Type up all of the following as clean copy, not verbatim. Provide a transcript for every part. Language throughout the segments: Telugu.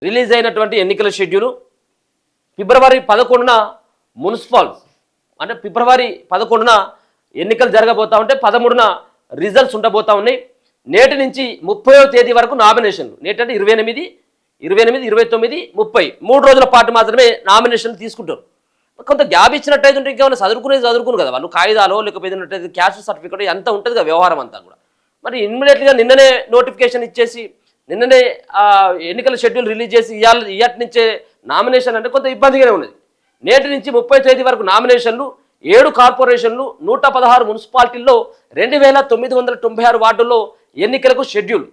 రిలీజ్ అయినటువంటి ఎన్నికల షెడ్యూలు ఫిబ్రవరి 11న మున్సిపల్స్ అంటే ఫిబ్రవరి 11న ఎన్నికలు జరగబోతా ఉంటే 13న రిజల్ట్స్ ఉండబోతా ఉన్నాయి. నేటి నుంచి 30వ తేదీ వరకు నామినేషన్లు. నేటి అంటే 28, 29, 30 3 రోజుల పాటు మాత్రమే నామినేషన్లు తీసుకుంటారు. కొంత గ్యాప్ ఇచ్చినట్టయితే ఉంటే ఇంకేమైనా చదువుకుని కదా వాళ్ళు, కాగితాలో లేకపోతే క్యాస్ట్ సర్టిఫికేట్ అంతా ఉంటుంది కదా వ్యవహారం అంతా కూడా. మరి ఇమ్మీడియట్గా నిన్ననే నోటిఫికేషన్ ఇచ్చేసి నిన్ననే ఎన్నికల షెడ్యూల్ రిలీజ్ చేసి ఇయాటి నుంచే నామినేషన్ అంటే కొంత ఇబ్బందిగానే ఉన్నది. నేటి నుంచి 30 తేదీ వరకు నామినేషన్లు. 7 కార్పొరేషన్లు, 116 మున్సిపాలిటీల్లో 2996 వార్డుల్లో ఎన్నికలకు షెడ్యూల్.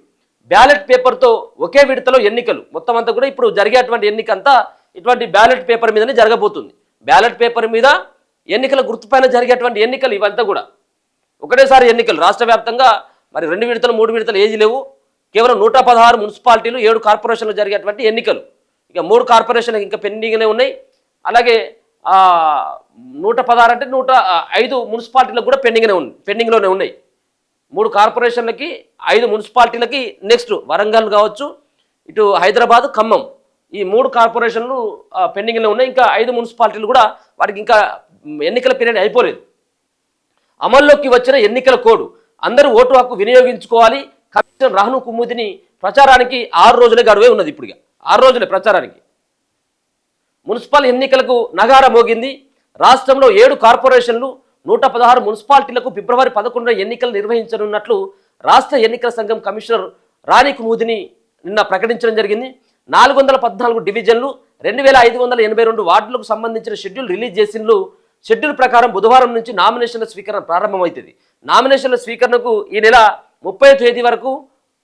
బ్యాలెట్ పేపర్తో ఒకే విడతలో ఎన్నికలు. మొత్తం అంతా కూడా ఇప్పుడు జరిగేటువంటి ఎన్నిక అంతా ఇటువంటి బ్యాలెట్ పేపర్ మీదనే జరగబోతుంది. బ్యాలెట్ పేపర్ మీద ఎన్నికల గుర్తుపైన జరిగేటువంటి ఎన్నికలు ఇవంతా కూడా ఒకటేసారి ఎన్నికలు. రాష్ట్ర వ్యాప్తంగా మరి 2 విడతలు 3 విడతలు ఏజీ లేవు. కేవలం 116 మున్సిపాలిటీలు 7 కార్పొరేషన్లు జరిగేటువంటి ఎన్నికలు. ఇక 3 కార్పొరేషన్లు ఇంకా పెండింగ్నే ఉన్నాయి. అలాగే 116 అంటే 105 మున్సిపాలిటీలకు కూడా పెండింగ్లోనే ఉన్నాయి. 3 కార్పొరేషన్లకి 5 మున్సిపాలిటీలకి నెక్స్ట్ వరంగల్ కావచ్చు, ఇటు హైదరాబాద్, ఖమ్మం ఈ 3 కార్పొరేషన్లు పెండింగ్లో ఉన్నాయి. ఇంకా 5 మున్సిపాలిటీలు కూడా వాటికి ఇంకా ఎన్నికల పీరియడ్ అయిపోలేదు. అమల్లోకి వచ్చిన ఎన్నికల కోడ్ అందరూ ఓటు హక్కు వినియోగించుకోవాలి. కమిషనర్ రాహుల్ కుముదిని ప్రచారానికి 6 రోజులే గడువే ఉన్నది. ఇప్పుడు 6 రోజులే ప్రచారానికి. మున్సిపల్ ఎన్నికలకు నగారా మోగింది. రాష్ట్రంలో 7 కార్పొరేషన్లు 116 మున్సిపాలిటీలకు ఫిబ్రవరి 11న ఎన్నికలు నిర్వహించనున్నట్లు రాష్ట్ర ఎన్నికల సంఘం కమిషనర్ రాణి కుముదిని నిన్న ప్రకటించడం జరిగింది. 414 డివిజన్లు 2582 వార్డులకు సంబంధించిన షెడ్యూల్ రిలీజ్ చేసిండ్రు. షెడ్యూల్ ప్రకారం బుధవారం నుంచి నామినేషన్ల స్వీకరణ ప్రారంభమవుతుంది. నామినేషన్ల స్వీకరణకు ఈ నెల 30వ తేదీ వరకు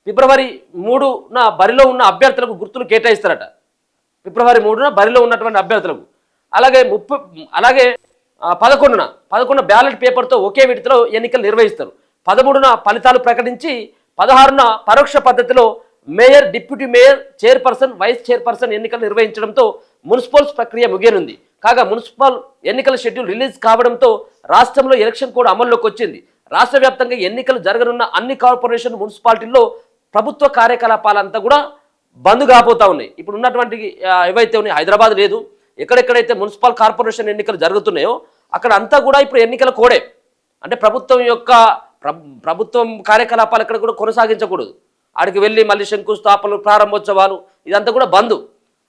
ఫిబ్రవరి 3న బరిలో ఉన్న అభ్యర్థులకు గుర్తులు కేటాయిస్తారట. ఫిబ్రవరి 3న బరిలో ఉన్నటువంటి అభ్యర్థులకు. అలాగే 11న బ్యాలెట్ పేపర్తో ఒకే విడతలో ఎన్నికలు నిర్వహిస్తారు. 13న ఫలితాలు ప్రకటించి 16న పరోక్ష పద్ధతిలో mayor, deputy mayor, chairperson, vice chairperson ఎన్నికలు నిర్వహించడంతో మున్సిపల్స్ ప్రక్రియ ముగియనుంది. కాగా మున్సిపల్ ఎన్నికల షెడ్యూల్ రిలీజ్ కావడంతో రాష్ట్రంలో ఎలక్షన్ కోడ్ అమల్లోకి వచ్చింది. రాష్ట్ర వ్యాప్తంగా ఎన్నికలు జరగనున్న అన్ని కార్పొరేషన్ మున్సిపాలిటీల్లో ప్రభుత్వ కార్యకలాపాలంతా కూడా బంద్ కాబోతా ఉన్నాయి. ఇప్పుడు ఉన్నటువంటి ఏవైతే ఉన్నాయి, హైదరాబాద్ లేదు, ఎక్కడెక్కడైతే మున్సిపల్ కార్పొరేషన్ ఎన్నికలు జరుగుతున్నాయో అక్కడ అంతా కూడా ఇప్పుడు ఎన్నికల కోడే. అంటే ప్రభుత్వం కార్యకలాపాలు ఎక్కడ కూడా కొనసాగించకూడదు. ఆడికి వెళ్ళి మళ్ళీ శంకుస్థాపనలు, ప్రారంభోత్సవాలు ఇదంతా కూడా బంద్.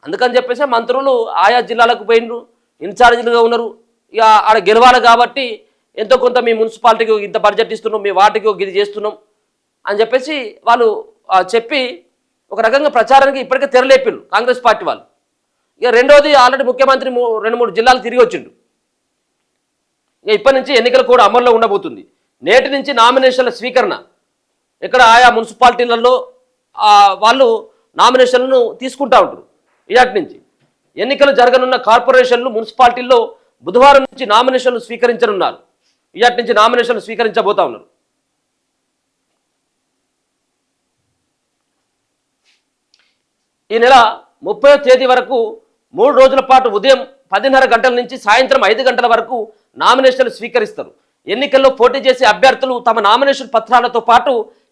అందుకని చెప్పేసి మంత్రులు ఆయా జిల్లాలకు పోయినరు, ఇన్ఛార్జీలుగా ఉన్నారు. ఇక ఆడ గెలవాలి కాబట్టి ఎంతో కొంత మీ మున్సిపాలిటీకి ఇంత బడ్జెట్ ఇస్తున్నాం, మీ వాటికి ఇది చేస్తున్నాం అని చెప్పేసి వాళ్ళు చెప్పి ఒక రకంగా ప్రచారానికి ఇప్పటికే తెరలేపిండు కాంగ్రెస్ పార్టీ వాళ్ళు. ఇక రెండోది, ఆల్రెడీ ముఖ్యమంత్రి 2-3 జిల్లాలు తిరిగి వచ్చిండు. ఇక ఇప్పటి నుంచి ఎన్నికలు కూడా అమల్లో ఉండబోతుంది. నేటి నుంచి నామినేషన్ల స్వీకరణ. ఇక్కడ ఆయా మున్సిపాలిటీలలో వాళ్ళు నామినేషన్లను తీసుకుంటా ఉంటారు. ఇయాటి నుంచి ఎన్నికలు జరగనున్న కార్పొరేషన్లు, మున్సిపాలిటీల్లో బుధవారం నుంచి నామినేషన్లు స్వీకరించనున్నారు. ఇయాటి నుంచి నామినేషన్లు స్వీకరించబోతా ఉన్నారు. ఈ నెల 30వ తేదీ వరకు 3 రోజుల పాటు ఉదయం 10:30 గంటల నుంచి సాయంత్రం 5 గంటల వరకు నామినేషన్లు స్వీకరిస్తారు. ఎన్నికల్లో పోటీ చేసే అభ్యర్థులు తమ నామినేషన్ పత్రాలతో పాటు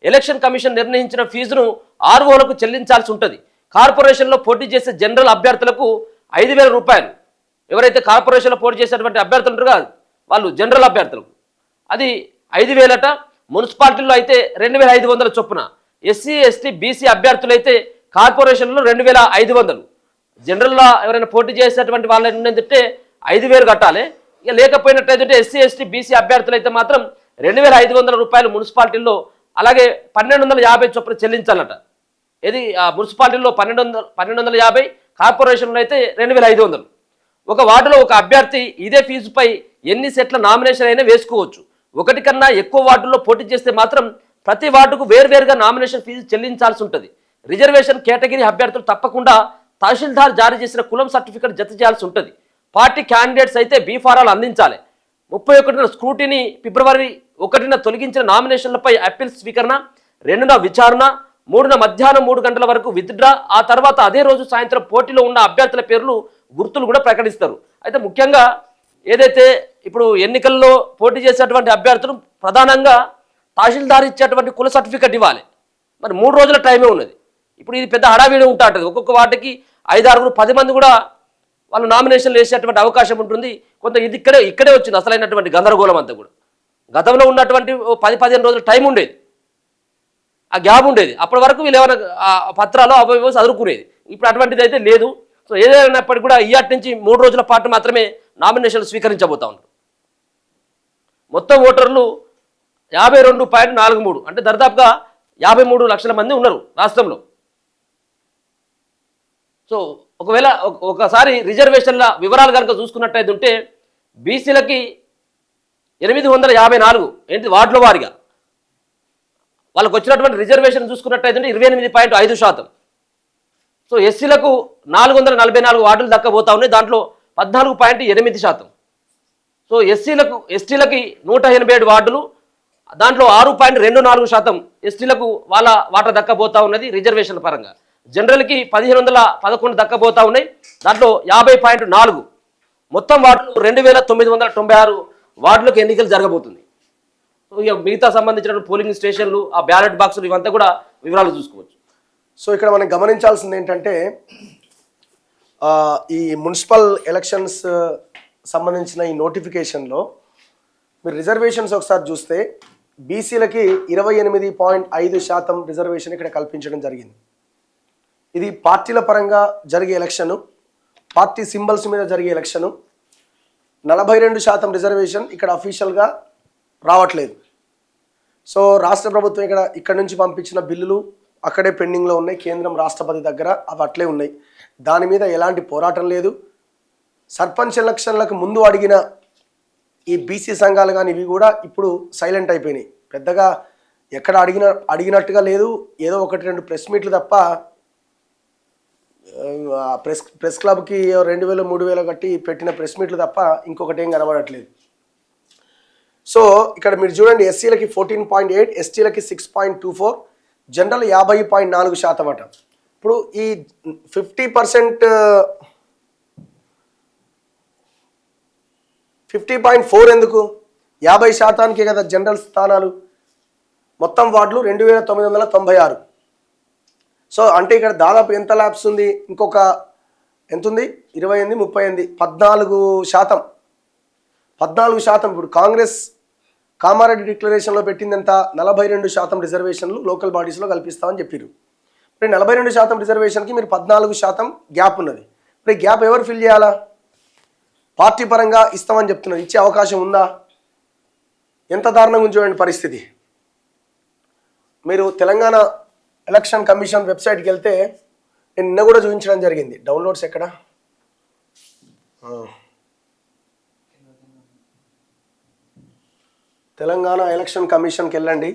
ఎలక్షన్ కమిషన్ నిర్ణయించిన ఫీజును ఆర్ఓలకు చెల్లించాల్సి ఉంటుంది. కార్పొరేషన్లో పోటీ చేసే జనరల్ అభ్యర్థులకు 5,000 రూపాయలు. ఎవరైతే కార్పొరేషన్లో పోటీ చేసేటువంటి అభ్యర్థులు ఉంటారో వాళ్ళు జనరల్ అభ్యర్థులకు అది 5,000 అట. మున్సిపాలిటీల్లో అయితే 2,500 చొప్పున. ఎస్సీ, ఎస్టీ, బీసీ అభ్యర్థులు అయితే కార్పొరేషన్లో 2,500. జనరల్లో ఎవరైనా పోటీ చేసేటువంటి వాళ్ళ ఏంటంటే 5,000 కట్టాలి. ఇక లేకపోయినట్టయితే ఎస్సీ, ఎస్టీ, బీసీ అభ్యర్థులు అయితే మాత్రం 2,500 రూపాయలు మున్సిపాలిటీల్లో, అలాగే 1,250 చొప్పున చెల్లించాలట. ఇది మున్సిపాలిటీల్లో 1,250, కార్పొరేషన్లో అయితే 2,500. ఒక వార్డులో ఒక అభ్యర్థి ఇదే ఫీజుపై ఎన్ని సెట్ల నామినేషన్ అయినా వేసుకోవచ్చు. 1 కన్నా ఎక్కువ వార్డుల్లో పోటీ చేస్తే మాత్రం ప్రతి వార్డుకు వేర్వేరుగా నామినేషన్ ఫీజు చెల్లించాల్సి ఉంటుంది. రిజర్వేషన్ కేటగిరీ అభ్యర్థులు తప్పకుండా తహసీల్దార్ జారీ చేసిన కులం సర్టిఫికెట్ జత చేయాల్సి ఉంటుంది. పార్టీ క్యాండిడేట్స్ అయితే బీఫారాలు అందించాలి. 31న స్క్రూటీని, ఫిబ్రవరి 1న తొలగించిన నామినేషన్లపై అప్పీల్ స్వీకరణ, 2న విచారణ, 3న మధ్యాహ్నం 3 గంటల వరకు విత్డ్రా. ఆ తర్వాత అదే రోజు సాయంత్రం పోటీలో ఉన్న అభ్యర్థుల పేర్లు, గుర్తులు కూడా ప్రకటిస్తారు. అయితే ముఖ్యంగా ఏదైతే ఇప్పుడు ఎన్నికల్లో పోటీ చేసేటువంటి అభ్యర్థులు ప్రధానంగా తహసీల్దార్ ఇచ్చేటువంటి కుల సర్టిఫికెట్ ఇవ్వాలి. మరి 3 రోజుల టైమే ఉన్నది. ఇప్పుడు ఇది పెద్ద హడావిడి ఉంటుంది. ఒక్కొక్క వాటికి 5, 6, 10 మంది కూడా వాళ్ళు నామినేషన్లు వేసేటువంటి అవకాశం ఉంటుంది. కొంత ఇది ఇక్కడే వచ్చింది అసలైనటువంటి గందరగోళం అంతా కూడా. గతంలో ఉన్నటువంటి 10-15 రోజుల టైం ఉండేది, ఆ గ్యాప్ ఉండేది. అప్పటి వరకు వీళ్ళు ఏమైనా పత్రాలు అవయవ చదువుకునేది. ఇప్పుడు అటువంటిది అయితే లేదు. సో ఏదైనప్పటికీ కూడా ఇయ్యాటి నుంచి 3 రోజుల పాటు మాత్రమే నామినేషన్లు స్వీకరించబోతా ఉన్నారు. మొత్తం ఓటర్లు 52.43 అంటే దాదాపుగా 53 లక్షల మంది ఉన్నారు రాష్ట్రంలో. సో ఒకవేళ ఒకసారి రిజర్వేషన్ల వివరాలు కనుక చూసుకున్నట్టయితే ఉంటే బీసీలకి 854 ఏంటి వార్డుల వారిగా వాళ్ళకు వచ్చినటువంటి రిజర్వేషన్ చూసుకున్నట్టయితే 28.5%. సో ఎస్సీలకు 444 వార్డులు దక్కబోతా ఉన్నాయి, దాంట్లో 14.8%. సో ఎస్టీలకి 187 వార్డులు, దాంట్లో 6.24% ఎస్టీలకు వాళ్ళ వాటా దక్కబోతా ఉన్నది రిజర్వేషన్ల పరంగా. జనరల్కి 1511 దక్కబోతా ఉన్నాయి, దాంట్లో 50.4. మొత్తం వార్డులు 2996 వార్డులకు ఎన్నికలు జరగబోతుంది. సో ఇక మిగతా సంబంధించిన పోలింగ్ స్టేషన్లు, ఆ బ్యాలెట్ బాక్సులు ఇవంతా కూడా వివరాలు చూసుకోవచ్చు. సో ఇక్కడ మనం గమనించాల్సింది ఏంటంటే ఈ మున్సిపల్ ఎలక్షన్స్ సంబంధించిన ఈ నోటిఫికేషన్లో మీరు రిజర్వేషన్స్ ఒకసారి చూస్తే బీసీలకి 28.5% రిజర్వేషన్ ఇక్కడ కల్పించడం జరిగింది. ఇది పార్టీల పరంగా జరిగే ఎలక్షను, పార్టీ సింబల్స్ మీద జరిగే ఎలక్షను. 42% రిజర్వేషన్ ఇక్కడ అఫీషియల్గా రావట్లేదు. సో రాష్ట్ర ప్రభుత్వం ఇక్కడ నుంచి పంపించిన బిల్లులు అక్కడే పెండింగ్లో ఉన్నాయి, కేంద్రం రాష్ట్రపతి దగ్గర అవి అట్లే ఉన్నాయి. దాని మీద ఎలాంటి పోరాటం లేదు. సర్పంచ్ ఎలక్షన్లకు ముందు అడిగిన ఈ బీసీ సంఘాలు కానీ ఇవి కూడా ఇప్పుడు సైలెంట్ అయిపోయినాయి. పెద్దగా ఎక్కడ అడిగినట్టుగా లేదు. ఏదో 1-2 ప్రెస్ మీట్లు తప్ప, ప్రెస్ క్లబ్కి 2000, 3000 కట్టి పెట్టిన ప్రెస్ మీట్లు తప్ప ఇంకొకటి ఏం కనబడట్లేదు. సో ఇక్కడ మీరు చూడండి, ఎస్సీలకి 14.8, ఎస్టీలకి 6.24, జనరల్ 50.4% అట. ఇప్పుడు ఈ 50.4 ఎందుకు? 50%కే కదా జనరల్ స్థానాలు. మొత్తం వార్డులు 2996. సో అంటే ఇక్కడ దాదాపు ఎంత ల్యాబ్స్ ఉంది? ఇంకొక ఎంత ఉంది? 28, 38, 14%. 14%. ఇప్పుడు కాంగ్రెస్ కామారెడ్డి డిక్లరేషన్లో పెట్టింది ఎంత? 42% రిజర్వేషన్లు లోకల్ బాడీస్లో కల్పిస్తామని చెప్పారు. ఇప్పుడు 42% రిజర్వేషన్కి మీరు 14% గ్యాప్ ఉన్నది. ఇప్పుడు ఈ గ్యాప్ ఎవరు ఫిల్ చేయాలా? పార్టీ పరంగా ఇస్తామని చెప్తున్నారు, ఇచ్చే అవకాశం ఉందా? ఎంత దారుణంగా చూడండి పరిస్థితి. మీరు తెలంగాణ ఎలక్షన్ కమిషన్ వెబ్సైట్కి వెళ్తే నేను నిన్న కూడా చూపించడం జరిగింది. డౌన్లోడ్స్ ఎక్కడ? తెలంగాణ ఎలక్షన్ కమిషన్కి వెళ్ళండి,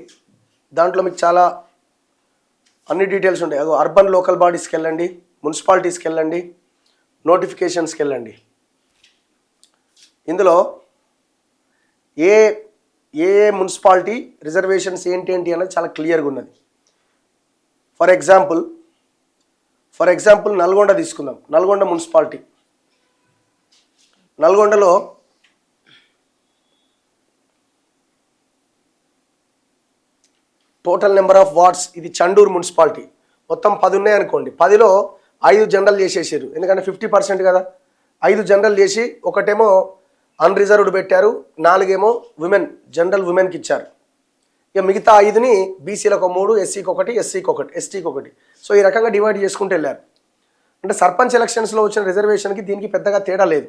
దాంట్లో మీకు చాలా అన్ని డీటెయిల్స్ ఉంటాయి. అగో అర్బన్ లోకల్ బాడీస్కి వెళ్ళండి, మున్సిపాలిటీస్కి వెళ్ళండి, నోటిఫికేషన్స్కి వెళ్ళండి. ఇందులో ఏ ఏ మున్సిపాలిటీ రిజర్వేషన్స్ ఏంటి అనేది చాలా క్లియర్గా ఉన్నది. ఫర్ ఎగ్జాంపుల్ నల్గొండ తీసుకుందాం. నల్గొండ మున్సిపాలిటీ, నల్గొండలో టోటల్ నెంబర్ ఆఫ్ వార్డ్స్, ఇది చండూరు మున్సిపాలిటీ, మొత్తం 10 ఉన్నాయనుకోండి. 10లో 5 జనరల్ చేసేసారు, ఎందుకంటే 50% కదా. 5 జనరల్ చేసి ఒకటేమో అన్రిజర్వ్డ్ పెట్టారు, 4 ఏమో జనరల్ ఉమెన్కి ఇచ్చారు. ఇక మిగతా 5ని బీసీలకు 3, ఎస్సీకి 1, ఎస్సీకి 1, ఎస్టీకి 1. సో ఈ రకంగా డివైడ్ చేసుకుంటూ వెళ్ళారు. అంటే సర్పంచ్ ఎలక్షన్స్లో వచ్చిన రిజర్వేషన్కి దీనికి పెద్దగా తేడా లేదు,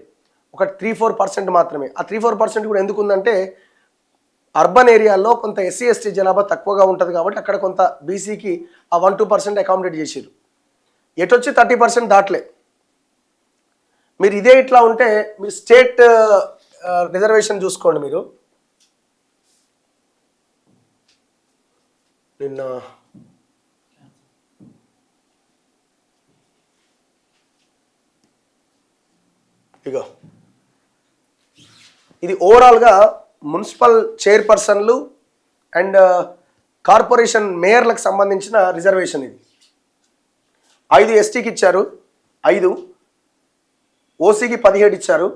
ఒక 3-4% మాత్రమే. ఆ 3-4% కూడా ఎందుకు ఉందంటే అర్బన్ ఏరియాల్లో కొంత ఎస్సీ ఎస్టీ జనాభా తక్కువగా ఉంటుంది కాబట్టి అక్కడ కొంత బీసీకి ఆ 1-2% అకామిడేట్ చేసారు. ఎటొచ్చి 30% దాటలే. మీరు ఇదే ఇట్లా ఉంటే మీరు స్టేట్ రిజర్వేషన్ చూసుకోండి. మీరు నిన్న ఇగో ఇది ఓవరాల్గా మున్సిపల్ చైర్పర్సన్లు అండ్ కార్పొరేషన్ మేయర్లకు సంబంధించిన రిజర్వేషన్. ఇది 5 ఎస్టీకి ఇచ్చారు, 5 ఓసీకి 17 ఇచ్చారు,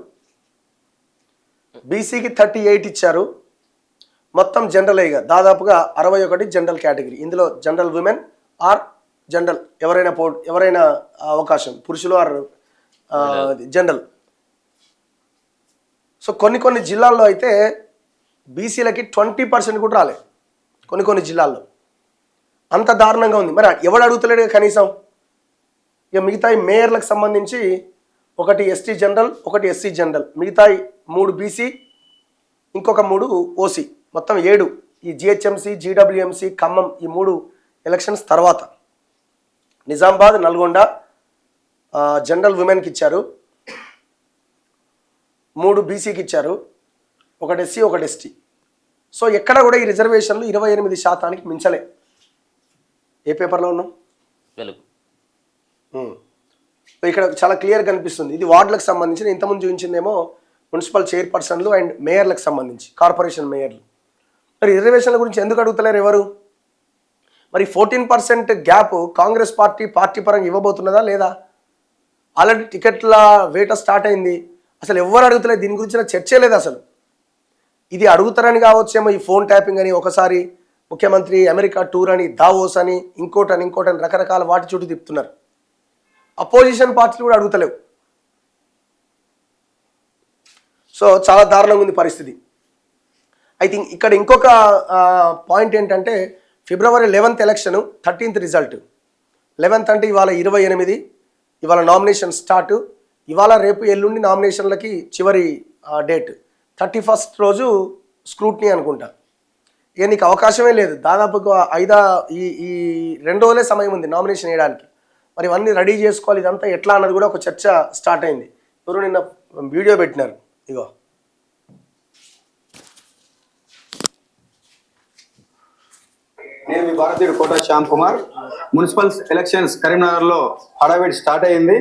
బీసీకి 38 ఇచ్చారు. మొత్తం జనరల్గా దాదాపుగా 61 జనరల్ కేటగిరీ. ఇందులో జనరల్ ఉమెన్ ఆర్ జనరల్ ఎవరైనా అవకాశం, పురుషులు ఆర్ జనరల్. సో కొన్ని జిల్లాల్లో అయితే బీసీలకి 20% కూడా రాలేదు. కొన్ని జిల్లాల్లో అంత దారుణంగా ఉంది. మరి ఎవడు అడుగుతలేడు కనీసం. ఇక మిగతా మేయర్లకు సంబంధించి ఒకటి ఎస్టీ జనరల్, ఒకటి ఎస్సీ జనరల్, మిగతా 3 బీసీ, ఇంకొక 3 ఓసీ, మొత్తం 7 ఈ జిహెచ్ఎంసీ, జీడబ్ల్యూఎంసీ, ఖమ్మం ఈ 3 ఎలక్షన్స్ తర్వాత నిజామాబాద్, నల్గొండ జనరల్ ఉమెన్కి ఇచ్చారు, 3 బీసీకి ఇచ్చారు, ఒకటి ఎస్సీ, ఒకటి ఎస్టీ. సో ఎక్కడ కూడా ఈ రిజర్వేషన్లు 28% మించలే. ఏ పేపర్లో ఉన్నాం? వెలుగు. ఇక్కడ చాలా క్లియర్ కనిపిస్తుంది. ఇది వార్డులకు సంబంధించిన, ఇంతకుముందు చూపించిందేమో మున్సిపల్ చైర్పర్సన్లు అండ్ మేయర్లకు సంబంధించి, కార్పొరేషన్ మేయర్లు. మరి రిజర్వేషన్ల గురించి ఎందుకు అడుగుతలేరు ఎవరు? మరి 14% గ్యాప్ కాంగ్రెస్ పార్టీ పరంగా ఇవ్వబోతున్నదా లేదా? ఆల్రెడీ టికెట్ల వేట స్టార్ట్ అయింది. అసలు ఎవరు అడుగుతలేదు, దీని గురించిన చర్చే లేదు అసలు. ఇది అడుగుతారని కావచ్చేమో, ఈ ఫోన్ ట్యాపింగ్ అని, ఒకసారి ముఖ్యమంత్రి అమెరికా టూర్ అని, దావోస్ అని, ఇంకోటని రకరకాల వాటి చుట్టూ తిప్పుతున్నారు. అపోజిషన్ పార్టీలు కూడా అడుగుతలేవు. సో చాలా దారుణంగా ఉంది పరిస్థితి. ఐ థింక్ ఇక్కడ ఇంకొక పాయింట్ ఏంటంటే, ఫిబ్రవరి 11th election, 13th result. 11th అంటే ఇవాళ 28, ఇవాళ నామినేషన్ స్టార్ట్, ఇవాళ రేపు ఎల్లుండి నామినేషన్లకి చివరి డేట్. 31st రోజు స్క్రూట్నీ అనుకుంటా. ఇక నీకు అవకాశమే లేదు. దాదాపుగా ఈ 2 రోజులే సమయం ఉంది నామినేషన్ వేయడానికి. మరి ఇవన్నీ రెడీ చేసుకోవాలి, ఇదంతా ఎట్లా అన్నది కూడా ఒక చర్చ స్టార్ట్ అయింది. ఎవరు నిన్న వీడియో పెట్టినారు, ఇగో. నేను మీ భారతీయుడు కోట శ్యామ్ కుమార్. మున్సిపల్ ఎలక్షన్స్ కరీంనగర్ లో హడావిడి స్టార్ట్ అయింది.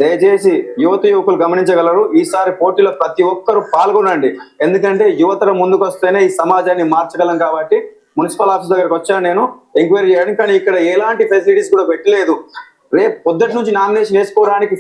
దయచేసి యువకులు గమనించగలరు. ఈసారి పోటీలో ప్రతి ఒక్కరూ పాల్గొనండి. ఎందుకంటే యువతరం ముందుకు వస్తేనే ఈ సమాజాన్ని మార్చగలం. కాబట్టి మున్సిపల్ ఆఫీస్ దగ్గరకు వచ్చాను నేను ఎంక్వైరీ చేయడానికి. కానీ ఇక్కడ ఎలాంటి ఫెసిలిటీస్ కూడా పెట్టలేదు. రేపు పొద్దుటి నుంచి నామినేషన్ వేసుకోవడానికి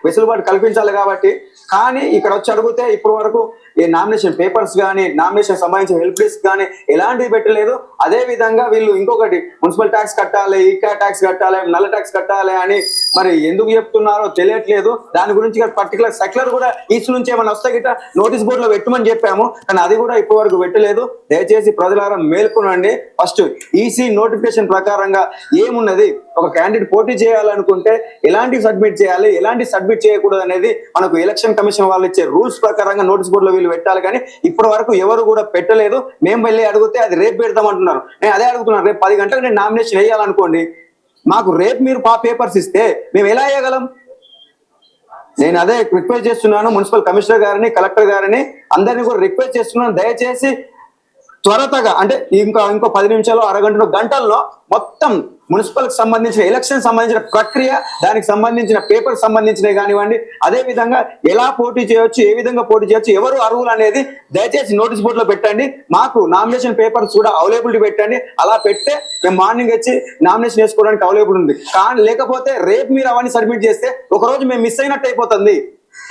వెసులుబాటు కల్పించాలి కాబట్టి. కానీ ఇక్కడ వచ్చి అడిగితే ఇప్పటి వరకు ఈ నామినేషన్ పేపర్స్ కానీ, నామినేషన్ సంబంధించిన హెల్ప్ డెస్క్ కానీ ఎలాంటివి పెట్టలేదు. అదే విధంగా వీళ్ళు ఇంకొకటి మున్సిపల్ ట్యాక్స్ కట్టాలి, ఈకా ట్యాక్స్ కట్టాలి, నల్ల ట్యాక్స్ కట్టాలి అని మరి ఎందుకు చెప్తున్నారో తెలియట్లేదు. దాని గురించి పర్టికులర్ సర్క్యులర్ కూడా ఈస్ట్ నుంచి ఏమైనా వస్తే గిట్ట నోటీస్ బోర్డులో పెట్టమని చెప్పాము. కానీ అది కూడా ఇప్పటి వరకు పెట్టలేదు. దయచేసి ప్రజలారా మేల్కొనండి. ఫస్ట్ ఈసీ నోటిఫికేషన్ ప్రకారంగా ఏమున్నది, ఒక క్యాండిడేట్ పోటీ చేయాలనుకుంటే ఎలాంటి సబ్మిట్ చేయాలి, ఎలాంటి సబ్మిట్ చేయకూడదు అనేది మనకు ఎలక్షన్ కమిషన్ వాళ్ళు ఇచ్చే రూల్స్ ప్రకారంగా నోటీస్ బోర్డులో వీళ్ళు పెట్టాలి. కానీ ఇప్పటి వరకు ఎవరు కూడా పెట్టలేదు. మేము వెళ్ళి అడిగితే అది రేపు పెడతామంటున్నారు. నేను అదే అడుగుతున్నాను, రేపు 10 గంటలకు నేను నామినేషన్ వేయాలనుకోండి, మాకు రేపు మీరు పేపర్స్ ఇస్తే మేము ఎలా వేయగలం? నేను అదే రిక్వెస్ట్ చేస్తున్నాను మున్సిపల్ కమిషనర్ గారిని, కలెక్టర్ గారిని, అందరినీ కూడా రిక్వెస్ట్ చేస్తున్నాను. దయచేసి త్వరతగా, అంటే ఇంకో 10 నిమిషాలు, గంటల్లో మొత్తం మున్సిపల్ కి సంబంధించిన ఎలక్షన్ సంబంధించిన ప్రక్రియ, దానికి సంబంధించిన పేపర్ సంబంధించినవి కానివ్వండి, అదే విధంగా ఎలా పోటీ చేయొచ్చు, ఏ విధంగా పోటీ చేయొచ్చు, ఎవరు అర్హులు అనేది దయచేసి నోటీస్ బోర్డులో పెట్టండి. మాకు నామినేషన్ పేపర్స్ కూడా అవైలబిలిటీ పెట్టండి. అలా పెడితే మేము మార్నింగ్ వచ్చి నామినేషన్ వేసుకోవడానికి అవైలబుల్ ఉంది. కానీ లేకపోతే రేపు మీరు అవన్నీ సబ్మిట్ చేస్తే ఒకరోజు మేము మిస్ అయినట్టు అయిపోతుంది.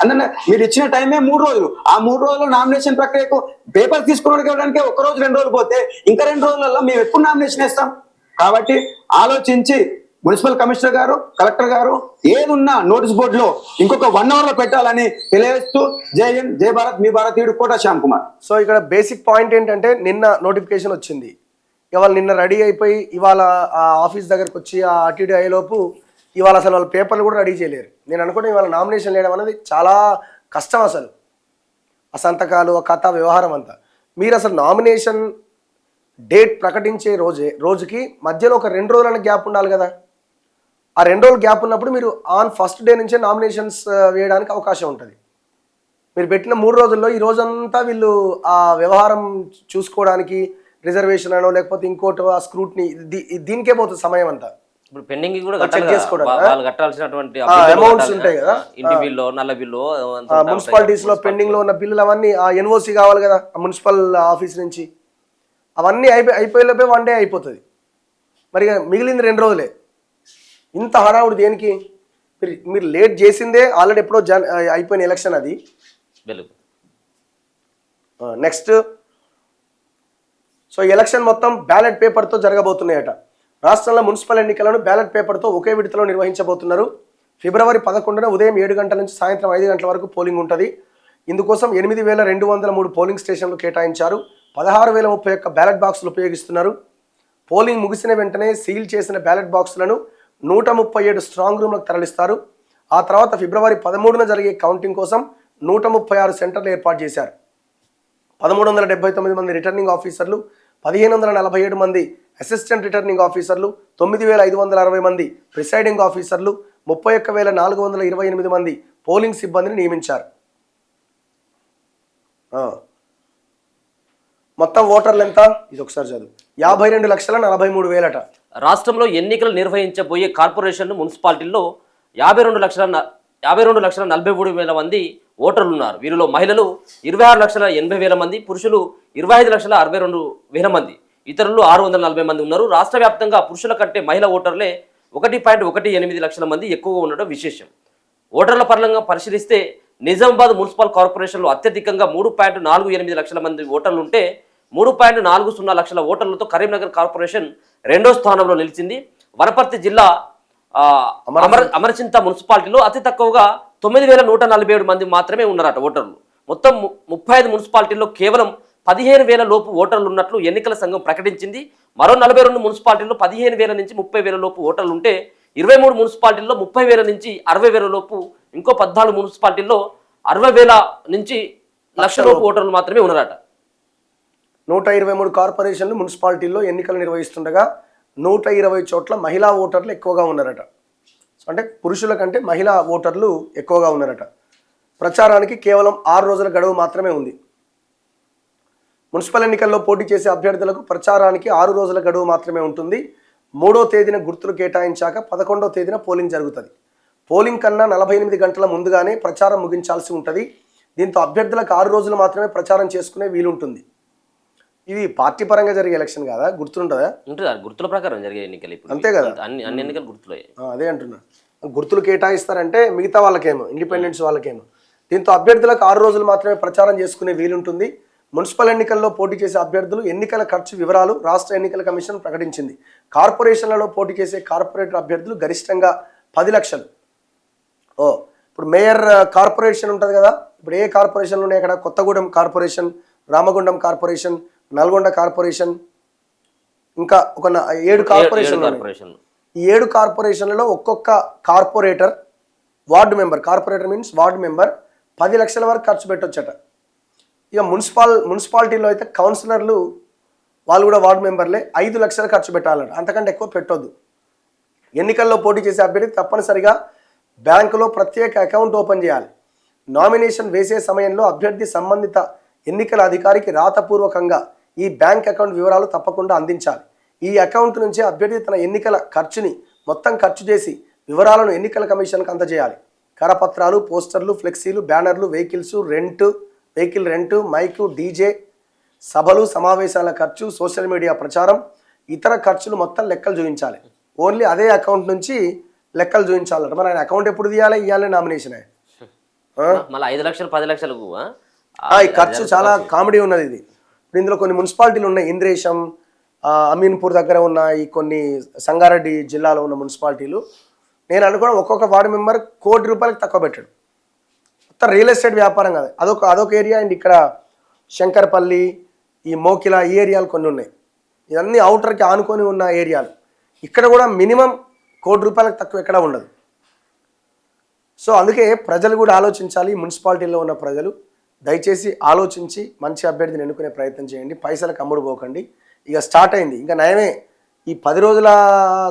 అంటే మీరు ఇచ్చిన టైమే 3 రోజులు. ఆ 3 రోజులు నామినేషన్ ప్రక్రియకు పేపర్ తీసుకోవడానికి 1 రోజు 2 రోజులు పోతే ఇంకా 2 రోజులలో మేము ఎప్పుడు నామినేషన్ వేస్తాం? కాబట్టి ఆలోచించి మున్సిపల్ కమిషనర్ గారు, కలెక్టర్ గారు ఏదున్నా నోటీస్ బోర్డులో ఇంకొక 1 hour లో పెట్టాలని తెలియజేస్తూ, జై హింద్, జై భారత్, మీ భారతీయుడు కోట శ్యామ్ కుమార్. సో ఇక్కడ బేసిక్ పాయింట్ ఏంటంటే, నిన్న నోటిఫికేషన్ వచ్చింది, ఇవాళ నిన్న రెడీ అయిపోయి ఇవాళ ఆ ఆఫీస్ దగ్గరకు వచ్చి ఆ అటు అయ్యేలోపు ఇవాళ అసలు వాళ్ళ పేపర్లు కూడా రెడీ చేయలేరు. నేను అనుకుంటే ఇవాళ నామినేషన్ వేయడం అనేది చాలా కష్టం. అసలు ఆ సంతకాలు, ఆ కథ వ్యవహారం అంతా. మీరు అసలు నామినేషన్ డేట్ ప్రకటించే రోజుకి మధ్యలో ఒక 2 రోజుల గ్యాప్ ఉండాలి కదా. ఆ 2 రోజుల గ్యాప్ ఉన్నప్పుడు మీరు ఆన్ ఫస్ట్ డే నుంచే నామినేషన్స్ వేయడానికి అవకాశం ఉంటుంది. మీరు పెట్టిన 3 రోజుల్లో ఈ రోజంతా వీళ్ళు ఆ వ్యవహారం చూసుకోవడానికి, రిజర్వేషన్ అనో లేకపోతే ఇంకోటో, ఆ స్క్రూట్నీ, దీనికే పోతుంది సమయం అంతా. ఇప్పుడు పెండింగ్ కూడా చెక్ చేసుకోవడం, వాళ్ళు కట్టాల్సినటువంటి అమౌంట్స్ ఉంటాయి కదా, ఇంటి బిల్లు, నల్ల బిల్లు, మున్సిపాలిటీస్ లో పెండింగ్ లో ఉన్న బిల్లులు అవన్నీ, ఆ ఎన్ఓసి కావాలి కదా మున్సిపల్ ఆఫీస్ నుంచి, అవన్నీ అయిపోయేలోపే 1 day అయిపోతుంది. మరి మిగిలింది 2 రోజులే. ఇంత హడావుడు దేనికి? మీరు లేట్ చేసిందే ఆల్రెడీ ఎప్పుడో అయిపోయిన ఎలక్షన్ అది. నెక్స్ట్ సో ఎలక్షన్ మొత్తం బ్యాలెట్ పేపర్తో జరగబోతున్నాయట. రాష్ట్రంలో మున్సిపల్ ఎన్నికలను బ్యాలెట్ పేపర్తో ఒకే విడతలో నిర్వహించబోతున్నారు. ఫిబ్రవరి 11న ఉదయం 7 గంటల నుంచి సాయంత్రం 5 గంటల వరకు పోలింగ్ ఉంటుంది. ఇందుకోసం 8,203 పోలింగ్ స్టేషన్లు కేటాయించారు. 16,031 బ్యాలెట్ బాక్సులు ఉపయోగిస్తున్నారు. పోలింగ్ ముగిసిన వెంటనే సీల్ చేసిన బ్యాలెట్ బాక్సులను 137 స్ట్రాంగ్ రూమ్లకు తరలిస్తారు. ఆ తర్వాత ఫిబ్రవరి 13న జరిగే కౌంటింగ్ కోసం 136 సెంటర్లు ఏర్పాటు చేశారు. 1,379 మంది రిటర్నింగ్ ఆఫీసర్లు, 1,547 మంది అసిస్టెంట్ రిటర్నింగ్ ఆఫీసర్లు, 9,560 మంది ప్రిసైడింగ్ ఆఫీసర్లు, 31,428 మంది పోలింగ్ సిబ్బందిని నియమించారు. మొత్తం ఓటర్లు ఎంత? ఇది ఒకసారి చదువు. 52,43,000 రాష్ట్రంలో ఎన్నికలు నిర్వహించబోయే కార్పొరేషన్ మున్సిపాలిటీల్లో 52,43,000 మంది ఓటర్లు ఉన్నారు. వీరిలో మహిళలు 26,80,000 మంది, పురుషులు 25,62,000 మంది, ఇతరులు 640 మంది ఉన్నారు. రాష్ట్ర వ్యాప్తంగా పురుషుల కంటే మహిళా ఓటర్లే 1.18 లక్షల మంది ఎక్కువగా ఉండడం విశేషం. ఓటర్ల పరంగా పరిశీలిస్తే నిజామాబాద్ మున్సిపల్ కార్పొరేషన్లో అత్యధికంగా 3.48 లక్షల మంది ఓటర్లు ఉంటే 3.40 లక్షల ఓటర్లతో కరీంనగర్ కార్పొరేషన్ 2వ స్థానంలో నిలిచింది. వనపర్తి జిల్లా అమరచింత మున్సిపాలిటీలో అతి తక్కువగా 9,147 మంది మాత్రమే ఉన్నారట ఓటర్లు. మొత్తం 35 మున్సిపాలిటీల్లో కేవలం 15,000 లోపు ఓటర్లు ఉన్నట్లు ఎన్నికల సంఘం ప్రకటించింది. మరో 42 మున్సిపాలిటీల్లో 15,000 నుంచి 30,000 లోపు ఓటర్లు ఉంటే 23 మున్సిపాలిటీల్లో 30,000 నుంచి 60,000 లోపు, ఇంకో 14 మున్సిపాలిటీల్లో 60,000 నుంచి 1,00,000 లోపు ఓటర్లు మాత్రమే ఉన్నారట. 123 కార్పొరేషన్లు మున్సిపాలిటీల్లో ఎన్నికలు నిర్వహిస్తుండగా 120 చోట్ల మహిళా ఓటర్లు ఎక్కువగా ఉన్నారట. అంటే పురుషుల కంటే మహిళా ఓటర్లు ఎక్కువగా ఉన్నారట. ప్రచారానికి కేవలం 6 రోజుల గడువు మాత్రమే ఉంది. మున్సిపల్ ఎన్నికల్లో పోటీ చేసే అభ్యర్థులకు ప్రచారానికి 6 రోజుల గడువు మాత్రమే ఉంటుంది. 3వ తేదీన గుర్తులు కేటాయించాక 11వ తేదీన పోలింగ్ జరుగుతుంది. పోలింగ్ కన్నా 48 గంటల ముందుగానే ప్రచారం ముగించాల్సి ఉంటుంది. దీంతో అభ్యర్థులకు 6 రోజులు మాత్రమే ప్రచారం చేసుకునే వీలుంటుంది. ఇది పార్టీ పరంగా జరిగే ఎలక్షన్ కాదా? గుర్తుంటుందా? ఉంటుంది, గుర్తుల ప్రకారం జరిగే ఎన్నికలు. ఇప్పుడు అంతే కదా, అన్ని ఎన్నికలు గుర్తులే. అదే అంటున్నా, గుర్తులు కేటాయిస్తారంటే మిగతా వాళ్ళకేమో, ఇండిపెండెన్స్ వాళ్ళకేమో. దీంతో అభ్యర్థులకు 6 రోజులు మాత్రమే ప్రచారం చేసుకునే వీలుంటుంది. మున్సిపల్ ఎన్నికల్లో పోటీ చేసే అభ్యర్థులు ఎన్నికల ఖర్చు వివరాలు రాష్ట్ర ఎన్నికల కమిషన్ ప్రకటించింది. కార్పొరేషన్లలో పోటీ చేసే కార్పొరేటర్ అభ్యర్థులు గరిష్టంగా 10 లక్షలు. ఇప్పుడు మేయర్ కార్పొరేషన్ ఉంటుంది కదా, ఇప్పుడు ఏ కార్పొరేషన్లు ఉన్నాయి అక్కడ? Kothagudem corporation, Ramagundam corporation, Nalgonda corporation, ఇంకా ఒక 7 కార్పొరేషన్లు. ఈ 7 కార్పొరేషన్లలో ఒక్కొక్క corporator ward member, corporator means ward member 10 లక్షల వరకు ఖర్చు పెట్టొచ్చట. ఇక మున్సిపాలిటీలో అయితే కౌన్సిలర్లు వాళ్ళు కూడా వార్డు మెంబర్లే 5 లక్షలు ఖర్చు పెట్టాలట. అంతకంటే ఎక్కువ పెట్టొద్దు. ఎన్నికల్లో పోటీ చేసే అభ్యర్థి తప్పనిసరిగా బ్యాంకులో ప్రత్యేక అకౌంట్ ఓపెన్ చేయాలి. నామినేషన్ వేసే సమయంలో అభ్యర్థి సంబంధిత ఎన్నికల అధికారికి రాతపూర్వకంగా ఈ బ్యాంక్ అకౌంట్ వివరాలు తప్పకుండా అందించాలి. ఈ అకౌంట్ నుంచే అభ్యర్థి తన ఎన్నికల ఖర్చుని మొత్తం ఖర్చు చేసి వివరాలను ఎన్నికల కమిషన్కి అందజేయాలి. కరపత్రాలు, పోస్టర్లు, ఫ్లెక్సీలు, బ్యానర్లు, వెహికల్ రెంటు, మైకు, డీజే, సభలు, సమావేశాల ఖర్చు, సోషల్ మీడియా ప్రచారం, ఇతర ఖర్చులు మొత్తం లెక్కలు చూపించాలి. ఓన్లీ అదే అకౌంట్ నుంచి లెక్కలు చూపించాలట. మరి ఆయన అకౌంట్ ఎప్పుడు ఇవ్వాలి నామినేషన్? మళ్ళీ 5 లక్షలు 10 లక్షలకు ఈ ఖర్చు చాలా కామెడీ ఉన్నది. ఇది ఇప్పుడు ఇందులో కొన్ని మున్సిపాలిటీలు ఉన్నాయి. ఇంద్రేశం, అమీన్పూర్ దగ్గర ఉన్న ఈ కొన్ని సంగారెడ్డి జిల్లాలో ఉన్న మున్సిపాలిటీలు. నేను అనుకోవడం ఒక్కొక్క వార్డు మెంబర్ ₹1,00,00,000 తక్కువ పెట్టాడు. మొత్తం రియల్ ఎస్టేట్ వ్యాపారం కదా అదొక ఏరియా. అండ్ ఇక్కడ శంకర్పల్లి, ఈ మోకిలా, ఈ ఏరియాలు కొన్ని ఉన్నాయి. ఇవన్నీ అవుటర్కి ఆనుకొని ఉన్న ఏరియాలు. ఇక్కడ కూడా మినిమం ₹1,00,00,000 తక్కువ ఎక్కడ ఉండదు. సో అందుకే ప్రజలు కూడా ఆలోచించాలి. మున్సిపాలిటీలో ఉన్న ప్రజలు దయచేసి ఆలోచించి మంచి అభ్యర్థిని ఎన్నుకునే ప్రయత్నం చేయండి. పైసలకు అమ్ముడు పోకండి. ఇక స్టార్ట్ అయింది, ఇంకా నయమే. ఈ 10 రోజుల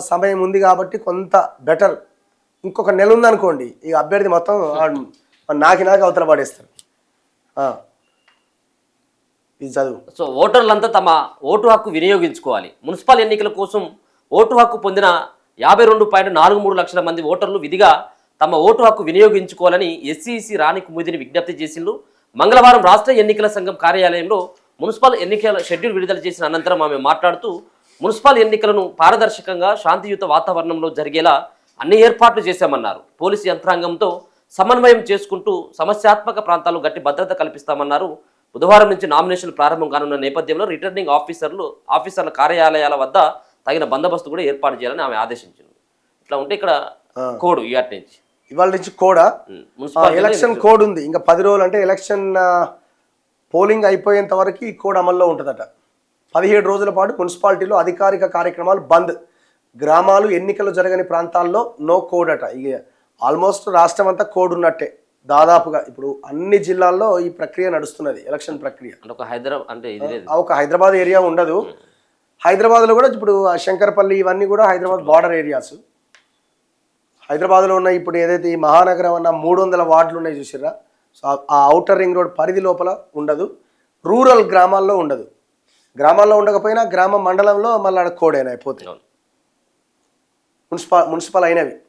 సమయం ఉంది కాబట్టి కొంత బెటర్. ఇంకొక నెల ఉందనుకోండి, ఈ అభ్యర్థి మొత్తం నాకి అవతల పడేస్తారు. ఇది చదువు. సో ఓటర్లంతా తమ ఓటు హక్కు వినియోగించుకోవాలి. మున్సిపల్ ఎన్నికల కోసం ఓటు హక్కు పొందిన 52.43 లక్షల మంది ఓటర్లు విధిగా తమ ఓటు హక్కు వినియోగించుకోవాలని ఎస్సీసీ రాణి కుముదిని విజ్ఞప్తి చేసిండ్రు. మంగళవారం రాష్ట్ర ఎన్నికల సంఘం కార్యాలయంలో మున్సిపల్ ఎన్నికల షెడ్యూల్ విడుదల చేసిన అనంతరం ఆమె మాట్లాడుతూ మున్సిపల్ ఎన్నికలను పారదర్శకంగా శాంతియుత వాతావరణంలో జరిగేలా అన్ని ఏర్పాట్లు చేశామన్నారు. పోలీసు యంత్రాంగంతో సమన్వయం చేసుకుంటూ సమస్యాత్మక ప్రాంతాల్లో గట్టి భద్రత కల్పిస్తామన్నారు. బుధవారం నుంచి నామినేషన్లు ప్రారంభం కానున్న నేపథ్యంలో రిటర్నింగ్ ఆఫీసర్ల కార్యాలయాల వద్ద తగిన బందోబస్తు కూడా ఏర్పాటు చేయాలని ఆమె ఆదేశించింది. ఇట్లా ఉంటే ఇక్కడ కోడ్ ఇవాటి నుంచి ఇవాళ నుంచి కోడా మున్సిపాలిటీ ఎలక్షన్ కోడ్ ఉంది. ఇంకా 10 రోజులు అంటే ఎలక్షన్ పోలింగ్ అయిపోయేంత వరకు ఈ కోడ్ అమల్లో ఉంటుందట. 17 రోజుల పాటు మున్సిపాలిటీలో అధికారిక కార్యక్రమాలు బంద్. గ్రామాలు ఎన్నికలు జరగని ప్రాంతాల్లో నో కోడ్ అట. ఇక ఆల్మోస్ట్ రాష్ట్రం అంతా కోడ్ ఉన్నట్టే దాదాపుగా. ఇప్పుడు అన్ని జిల్లాల్లో ఈ ప్రక్రియ నడుస్తున్నది, ఎలక్షన్ ప్రక్రియ. అంటే ఒక హైదరాబాద్ అంటే ఇది లేదు. ఒక హైదరాబాద్ ఏరియా ఉండదు. హైదరాబాద్లో కూడా ఇప్పుడు శంకరపల్లి ఇవన్నీ కూడా హైదరాబాద్ బార్డర్ ఏరియాస్. హైదరాబాద్లో ఉన్న ఇప్పుడు ఏదైతే ఈ మహానగరం అన్న 300 వార్డులు ఉన్నాయి చూసిర్రా, సో ఆ ఔటర్ రింగ్ రోడ్ పరిధి లోపల ఉండదు. రూరల్ గ్రామాల్లో ఉండదు. గ్రామాల్లో ఉండకపోయినా గ్రామ మండలంలో మళ్ళీ కోడ్ అయినా అయిపోతుంది. మున్సిపల్ అయినవి